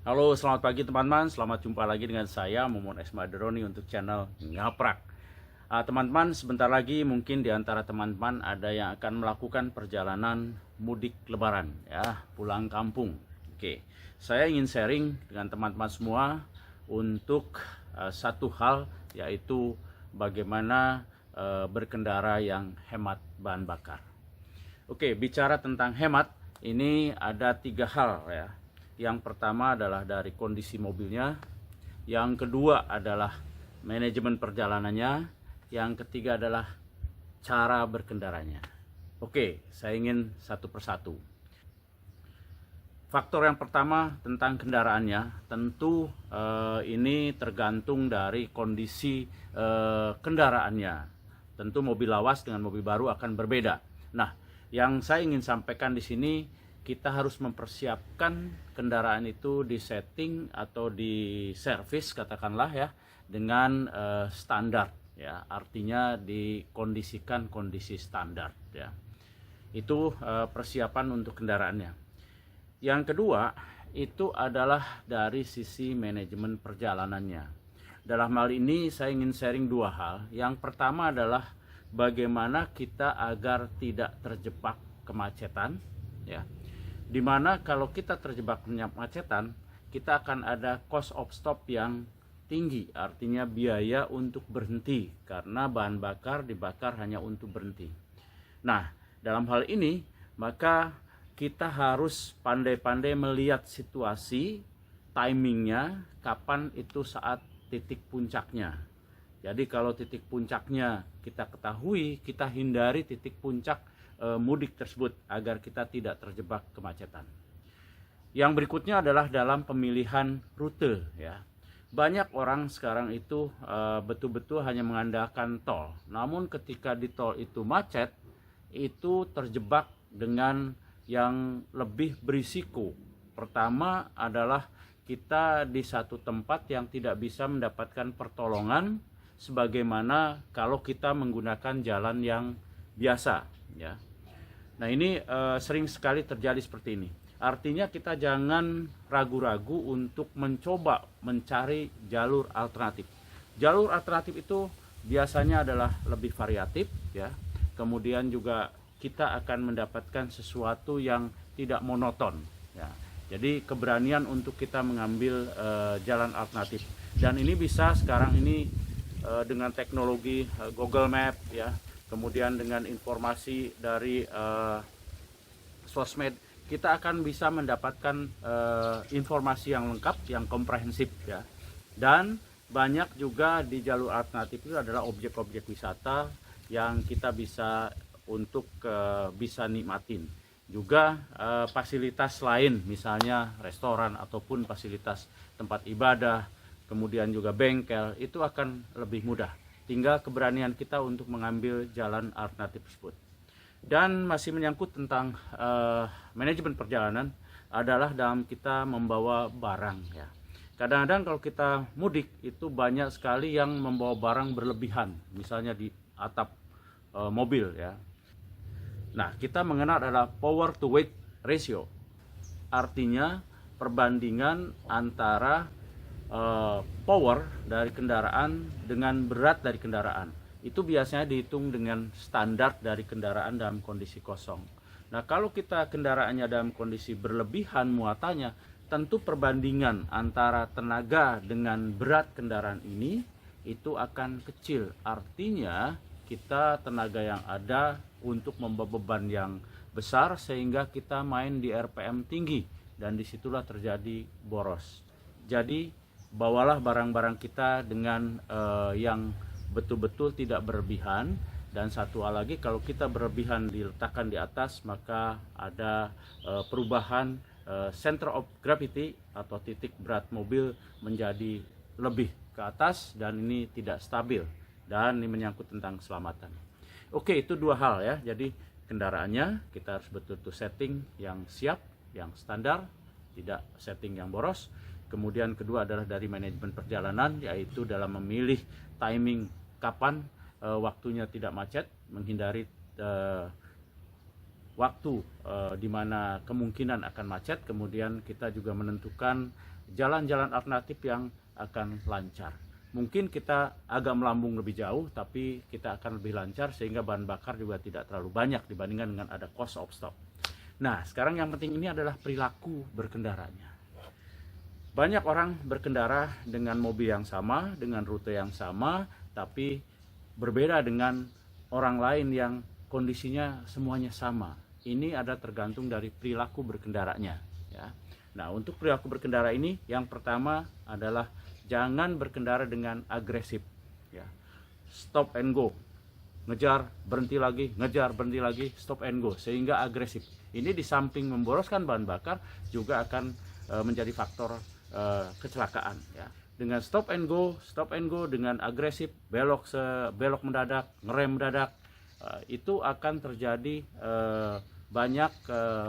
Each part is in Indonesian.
Halo, selamat pagi teman-teman. Selamat jumpa lagi dengan saya Momon Esmaderoni untuk channel Ngaprak. Teman-teman, sebentar lagi mungkin di antara teman-teman ada yang akan melakukan perjalanan mudik Lebaran, ya, pulang kampung. Oke, saya ingin sharing dengan teman-teman semua untuk satu hal, yaitu bagaimana berkendara yang hemat bahan bakar. Oke, bicara tentang hemat, ini ada 3 hal ya. Yang pertama adalah dari kondisi mobilnya, yang kedua adalah manajemen perjalanannya, yang ketiga adalah cara berkendaranya. Oke, saya ingin satu persatu. Faktor yang pertama tentang kendaraannya, tentu ini tergantung dari kondisi kendaraannya. Tentu mobil lawas dengan mobil baru akan berbeda. Nah, yang saya ingin sampaikan di sini, kita harus mempersiapkan kendaraan itu di setting atau di servis katakanlah ya dengan standar ya, artinya dikondisikan kondisi standar ya. Itu persiapan untuk kendaraannya. Yang kedua itu adalah dari sisi manajemen perjalanannya. Dalam hal ini saya ingin sharing 2 hal. Yang pertama adalah bagaimana kita agar tidak terjebak kemacetan ya. Dimana kalau kita terjebak kemacetan, kita akan ada cost of stop yang tinggi, artinya biaya untuk berhenti karena bahan bakar dibakar hanya untuk berhenti. Nah, dalam hal ini maka kita harus pandai-pandai melihat situasi, timingnya, kapan itu saat titik puncaknya. Jadi kalau titik puncaknya kita ketahui, kita hindari titik puncak mudik tersebut agar kita tidak terjebak kemacetan. Yang berikutnya adalah dalam pemilihan rute ya. Banyak orang sekarang itu betul-betul hanya mengandalkan tol. Namun ketika di tol itu macet, itu terjebak dengan yang lebih berisiko. Pertama adalah kita di satu tempat yang tidak bisa mendapatkan pertolongan sebagaimana kalau kita menggunakan jalan yang biasa ya. Nah, ini sering sekali terjadi seperti ini. Artinya kita jangan ragu-ragu untuk mencoba mencari jalur alternatif. Jalur alternatif itu biasanya adalah lebih variatif ya. Kemudian juga kita akan mendapatkan sesuatu yang tidak monoton ya. Jadi keberanian untuk kita mengambil jalan alternatif. Dan ini bisa sekarang ini dengan teknologi Google Map ya. Kemudian dengan informasi dari sosmed, kita akan bisa mendapatkan informasi yang lengkap, yang komprehensif ya. Dan banyak juga di jalur alternatif itu adalah objek-objek wisata yang kita bisa untuk bisa nikmatin. Juga fasilitas lain, misalnya restoran ataupun fasilitas tempat ibadah, kemudian juga bengkel, itu akan lebih mudah. Tinggal keberanian kita untuk mengambil jalan alternatif tersebut. Dan masih menyangkut tentang manajemen perjalanan adalah dalam kita membawa barang ya. Kadang-kadang kalau kita mudik itu banyak sekali yang membawa barang berlebihan, misalnya di atap mobil ya. Nah, kita mengenal adalah power to weight ratio. Artinya perbandingan antara power dari kendaraan dengan berat dari kendaraan. Itu biasanya dihitung dengan standar dari kendaraan dalam kondisi kosong. Nah, kalau kita kendaraannya dalam kondisi berlebihan muatannya, tentu perbandingan antara tenaga dengan berat kendaraan ini itu akan kecil. Artinya kita tenaga yang ada untuk membawa beban yang besar sehingga kita main di RPM tinggi dan disitulah terjadi boros. Jadi bawalah barang-barang kita dengan yang betul-betul tidak berlebihan. Dan satu hal lagi, kalau kita berlebihan diletakkan di atas, maka ada perubahan center of gravity atau titik berat mobil menjadi lebih ke atas dan ini tidak stabil. Dan ini menyangkut tentang keselamatan. Oke, itu 2 hal ya. Jadi kendaraannya kita harus betul-betul setting yang siap, yang standar, tidak setting yang boros. Kemudian kedua adalah dari manajemen perjalanan, yaitu dalam memilih timing kapan waktunya tidak macet, menghindari waktu di mana kemungkinan akan macet, kemudian kita juga menentukan jalan-jalan alternatif yang akan lancar. Mungkin kita agak melambung lebih jauh, tapi kita akan lebih lancar sehingga bahan bakar juga tidak terlalu banyak dibandingkan dengan ada cost of stop. Nah, sekarang yang penting ini adalah perilaku berkendaranya. Banyak orang berkendara dengan mobil yang sama, dengan rute yang sama, tapi berbeda dengan orang lain yang kondisinya semuanya sama. Ini ada tergantung dari perilaku berkendaranya, ya. Nah, untuk perilaku berkendara ini, yang pertama adalah jangan berkendara dengan agresif, ya. Stop and go, ngejar berhenti lagi, ngejar berhenti lagi, stop and go, sehingga agresif. Ini di samping memboroskan bahan bakar juga akan menjadi faktor kecelakaan, ya. Dengan stop and go dengan agresif, belok mendadak, ngerem mendadak, itu akan terjadi banyak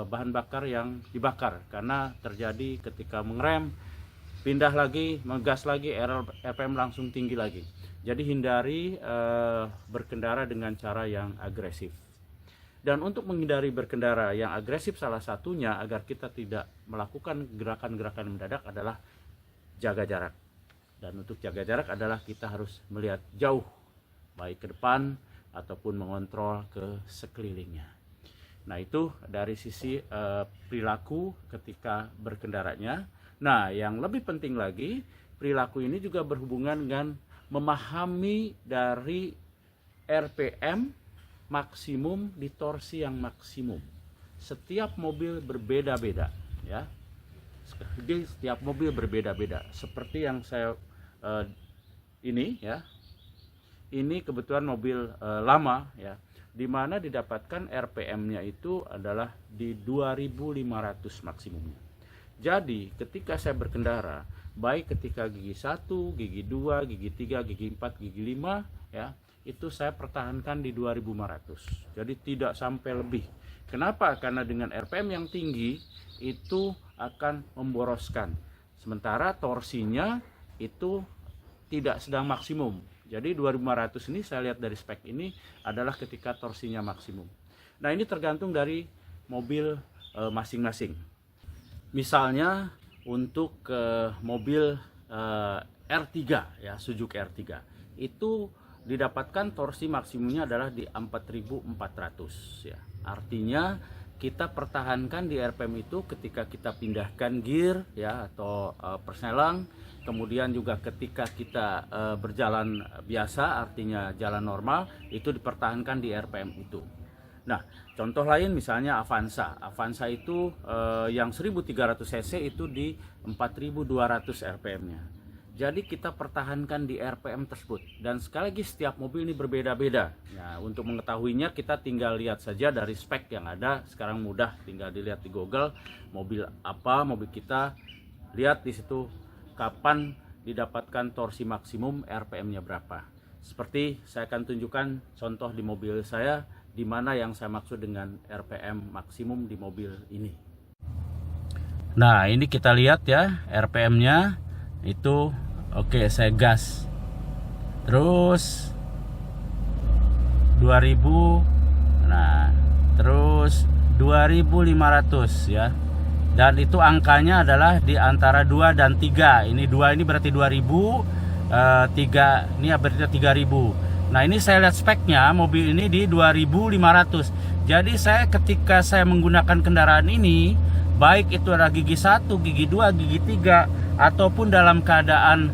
bahan bakar yang dibakar karena terjadi ketika mengerem, pindah lagi, ngegas lagi, RPM langsung tinggi lagi. Jadi hindari berkendara dengan cara yang agresif. Dan untuk menghindari berkendara yang agresif, salah satunya agar kita tidak melakukan gerakan-gerakan mendadak adalah jaga jarak. Dan untuk jaga jarak adalah kita harus melihat jauh, baik ke depan ataupun mengontrol ke sekelilingnya. Nah, itu dari sisi perilaku ketika berkendaranya. Nah, yang lebih penting lagi, perilaku ini juga berhubungan dengan memahami dari RPM maksimum di torsi yang maksimum. Setiap mobil berbeda-beda, ya. Jadi setiap mobil berbeda-beda. Seperti yang saya ini, ya. Ini kebetulan mobil lama, ya, di mana didapatkan RPM-nya itu adalah di 2500 maksimumnya. Jadi ketika saya berkendara, baik ketika gigi 1, gigi 2, gigi 3, gigi 4, gigi 5, ya, itu saya pertahankan di 2500. Jadi tidak sampai lebih. Kenapa? Karena dengan RPM yang tinggi itu akan memboroskan. Sementara torsinya itu tidak sedang maksimum. Jadi 2500 ini saya lihat dari spek ini adalah ketika torsinya maksimum. Nah, ini tergantung dari mobil masing-masing. Misalnya untuk mobil R3, ya, Suzuki R3, itu didapatkan torsi maksimumnya adalah di 4400, ya. Artinya kita pertahankan di RPM itu ketika kita pindahkan gear, ya, atau persneling. Kemudian juga ketika kita berjalan biasa, artinya jalan normal, itu dipertahankan di RPM itu. Nah, contoh lain misalnya Avanza. Avanza itu yang 1300 cc itu di 4200 RPM-nya. Jadi kita pertahankan di RPM tersebut. Dan sekali lagi setiap mobil ini berbeda-beda. Nah, untuk mengetahuinya kita tinggal lihat saja dari spek yang ada. Sekarang mudah, tinggal dilihat di Google mobil apa, mobil kita. Lihat di situ kapan didapatkan torsi maksimum, RPM-nya berapa. Seperti saya akan tunjukkan contoh di mobil saya, di mana yang saya maksud dengan RPM maksimum di mobil ini. Nah, ini kita lihat ya, RPM-nya itu oke, saya gas. Terus 2000, nah, terus 2500, ya. Dan itu angkanya adalah di antara 2 dan 3. Ini 2 ini berarti 2000, 3 ini berarti 3000. Nah, ini saya lihat speknya mobil ini di 2500. Jadi saya ketika saya menggunakan kendaraan ini, baik itu ada gigi 1, gigi 2, gigi 3, ataupun dalam keadaan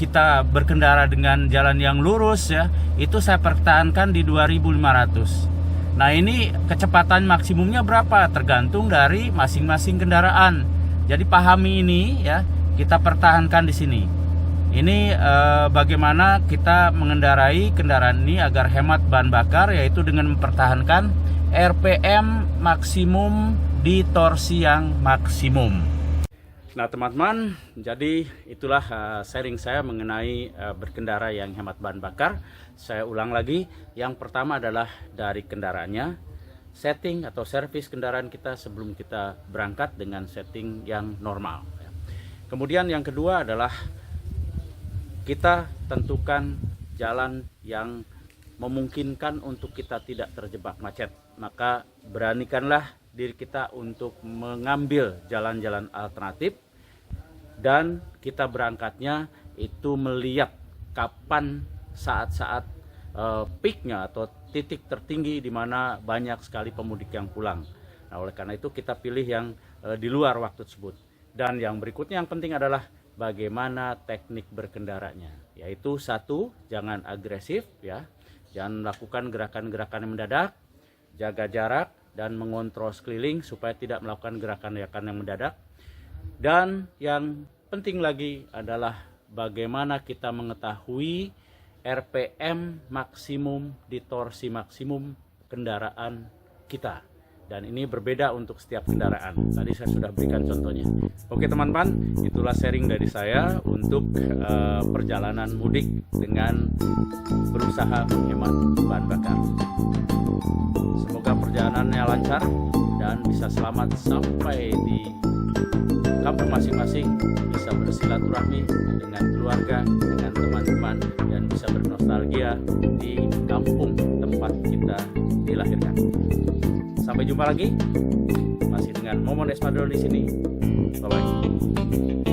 kita berkendara dengan jalan yang lurus, ya, itu saya pertahankan di 2500. Nah, ini kecepatan maksimumnya berapa? Tergantung dari masing-masing kendaraan. Jadi pahami ini, ya, kita pertahankan di sini. Ini bagaimana kita mengendarai kendaraan ini agar hemat bahan bakar, yaitu dengan mempertahankan RPM maksimum di torsi yang maksimum. Nah, teman-teman, jadi itulah sharing saya mengenai berkendara yang hemat bahan bakar. Saya ulang lagi, yang pertama adalah dari kendaraannya, setting atau servis kendaraan kita sebelum kita berangkat dengan setting yang normal. Kemudian yang kedua adalah kita tentukan jalan yang memungkinkan untuk kita tidak terjebak macet. maka beranikanlah diri kita untuk mengambil jalan-jalan alternatif, dan kita berangkatnya itu melihat kapan saat-saat peaknya atau titik tertinggi di mana banyak sekali pemudik yang pulang. Nah, oleh karena itu kita pilih yang di luar waktu tersebut. Dan yang berikutnya yang penting adalah bagaimana teknik berkendaranya, yaitu satu, jangan agresif ya, jangan melakukan gerakan-gerakan yang mendadak, jaga jarak dan mengontrol sekeliling supaya tidak melakukan gerakan-gerakan yang mendadak. Dan yang penting lagi adalah bagaimana kita mengetahui RPM maksimum di torsi maksimum kendaraan kita. Dan ini berbeda untuk setiap kendaraan. Tadi saya sudah berikan contohnya. Oke teman-teman, itulah sharing dari saya untuk perjalanan mudik dengan berusaha menghemat bahan bakar. Semoga perjalanannya lancar dan bisa selamat sampai di kampung masing-masing, bisa bersilaturahmi dengan keluarga, dengan teman-teman, dan bisa bernostalgia di kampung tempat kita dilahirkan. Sampai jumpa lagi, masih dengan Momon Espadron di sini. Bye bye.